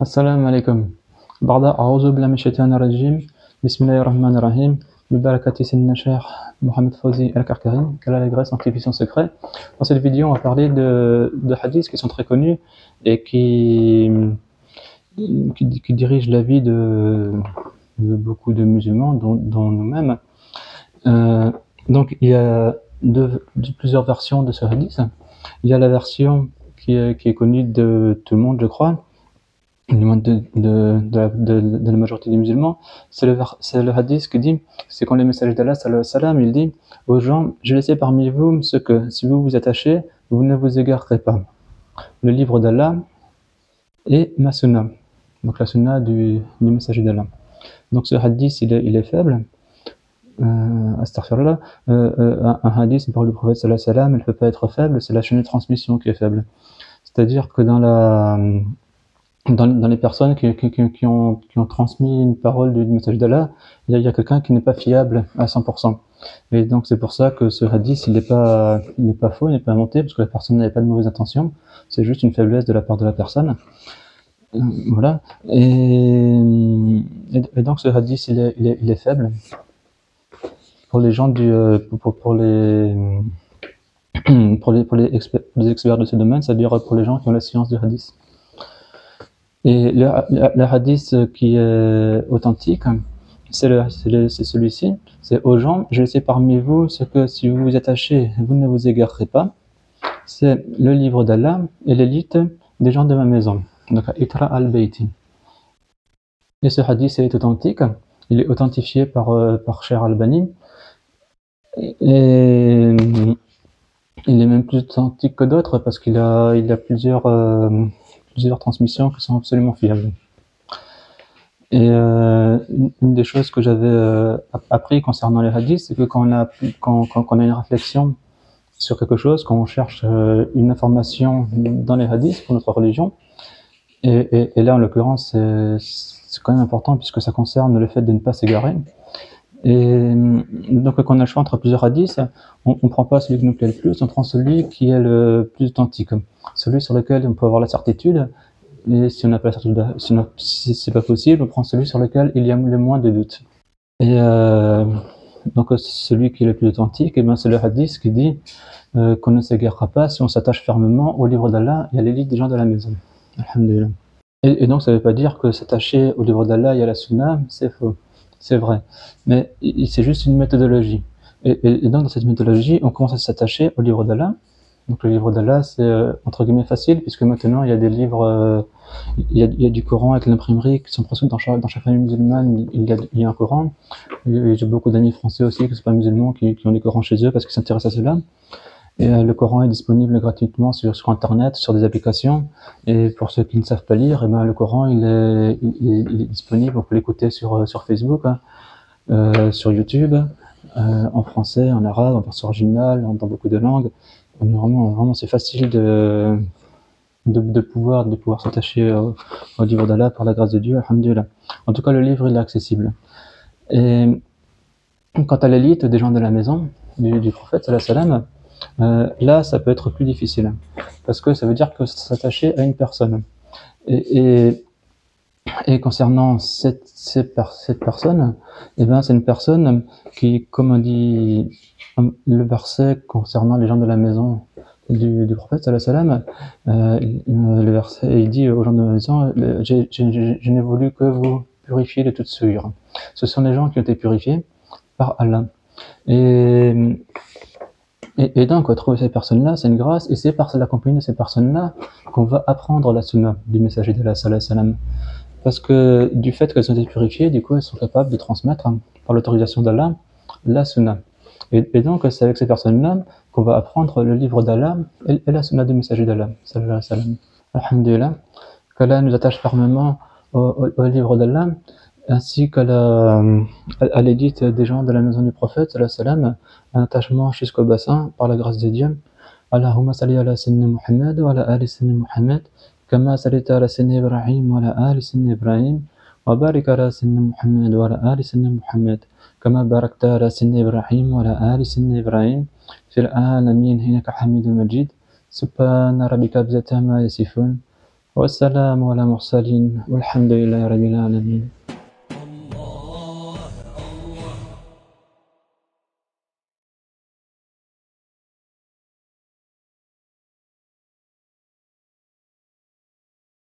السلام عليكم. بعد أعوذ بالله من الشيطان الرجيم. بسم الله الرحمن الرحيم. ببركة سيدنا الشيخ Mohamed Fawzi Al-Karkarim, qu'Allah la grâce sanctifie son secret. Dans cette vidéo, on va parler de hadiths qui sont très connus et qui dirigent la vie de beaucoup de musulmans, dont nous-mêmes. Donc, il y a plusieurs versions de ce hadith. Il y a la version qui est connue de tout le monde, je crois, du moins de la majorité des musulmans. C'est le hadith qui dit, c'est quand le messager d'Allah, salam, il dit aux gens, je laissais parmi vous ce que, si vous vous attachez, vous ne vous égarerez pas. Le livre d'Allah et ma sunna. Donc la sunna du messager d'Allah. Donc ce hadith, il est faible. Astaghfirullah. Un hadith, une parole du prophète sallallahu alayhi wa sallam, elle ne peut pas être faible, c'est la chaîne de transmission qui est faible. C'est-à-dire que dans les personnes qui ont transmis une parole du message d'Allah, il y a quelqu'un qui n'est pas fiable à 100%. Et donc c'est pour ça que ce hadith, il n'est pas faux, il n'est pas inventé, parce que la personne n'avait pas de mauvaises intentions, c'est juste une faiblesse de la part de la personne. Voilà. Et donc ce hadith, il est faible. Pour les gens pour les experts de ce domaine, c'est-à-dire pour les gens qui ont la science du hadith. Et le hadith qui est authentique, c'est celui-ci. C'est aux gens, je laisse parmi vous ce que si vous vous attachez, vous ne vous égarerez pas. C'est le livre d'Allah et l'élite des gens de ma maison. Donc, Itra al-Bayti. Et ce hadith est authentique. Il est authentifié par Cheikh Albani. Et il est même plus authentique que d'autres parce qu'il a plusieurs transmissions qui sont absolument fiables. Et une des choses que j'avais appris concernant les hadiths, c'est que quand on a une réflexion sur quelque chose, quand on cherche une information dans les hadiths pour notre religion, et là en l'occurrence c'est quand même important puisque ça concerne le fait de ne pas s'égarer. Et donc quand on a le choix entre plusieurs hadiths, on prend pas celui qui nous plaît le plus, on prend celui qui est le plus authentique, celui sur lequel on peut avoir la certitude. Et si on n'a pas la certitude, si c'est pas possible, on prend celui sur lequel il y a le moins de doutes. Et donc celui qui est le plus authentique, et ben c'est le hadith qui dit qu'on ne s'égarera pas si on s'attache fermement au livre d'Allah et à l'élite des gens de la maison. Alhamdulillah. Et donc ça ne veut pas dire que s'attacher au livre d'Allah et à la sunna, c'est faux. C'est vrai. Mais c'est juste une méthodologie. Et donc dans cette méthodologie, on commence à s'attacher au livre d'Allah. Donc le livre d'Allah, c'est entre guillemets facile, puisque maintenant il y a des livres, il y a du Coran avec l'imprimerie qui sont presque dans chaque famille musulmane, il y a un Coran. J'ai beaucoup d'amis français aussi qui ne sont pas musulmans, qui ont des Corans chez eux parce qu'ils s'intéressent à cela. Et le Coran est disponible gratuitement sur internet, sur des applications. Et pour ceux qui ne savent pas lire, et ben le Coran il est disponible, on peut l'écouter sur Facebook, sur YouTube, en français, en arabe, en version originale, dans beaucoup de langues. Vraiment c'est facile de pouvoir s'attacher au livre d'Allah par la grâce de Dieu, alhamdulillah. En tout cas le livre il est accessible. Et quant à l'élite des gens de la maison du prophète sallallahu alayhi wa sallam, là ça peut être plus difficile parce que ça veut dire que s'attacher à une personne et concernant cette personne, et ben c'est une personne qui, comme on dit le verset concernant les gens de la maison du prophète sallallahu alayhi wa sallam, le verset il dit aux gens de la maison, je n'ai voulu que vous purifier de toute souillure. Ce sont les gens qui ont été purifiés par Allah. Et donc, trouver ces personnes-là, c'est une grâce, et c'est par la compagnie de ces personnes-là qu'on va apprendre la sunna du messager d'Allah sallallahu alayhi wa sallam. Parce que du fait qu'elles ont été purifiées, du coup, elles sont capables de transmettre, par l'autorisation d'Allah, la sunna. Et donc, c'est avec ces personnes-là qu'on va apprendre le livre d'Allah et la sunna du messager d'Allah sallallahu alayhi wa sallam. Alhamdulillah, qu'Allah nous attache fermement au livre d'Allah, ainsi qu'à l'élite des gens de la maison du prophète sallallahu alayhi wa sallam, un attachement jusqu'au bassin par la grâce de Dieu. Allahumma salli ala sayyidina Muhammad wa ala ali sayyidina Muhammad kama sallaita ala sayyidina Ibrahim wa ala ali sayyidina Ibrahim wa barik ala sayyidina Muhammad wa ala ali sayyidina Muhammad kama barakta ala sayyidina Ibrahim wa ala ali sayyidina Ibrahim fil alamin innaka Hamidul Majid. Subhana rabbika rabbil izzati amma yasifun والسلام على المرسلين والحمد لله رب العالمين.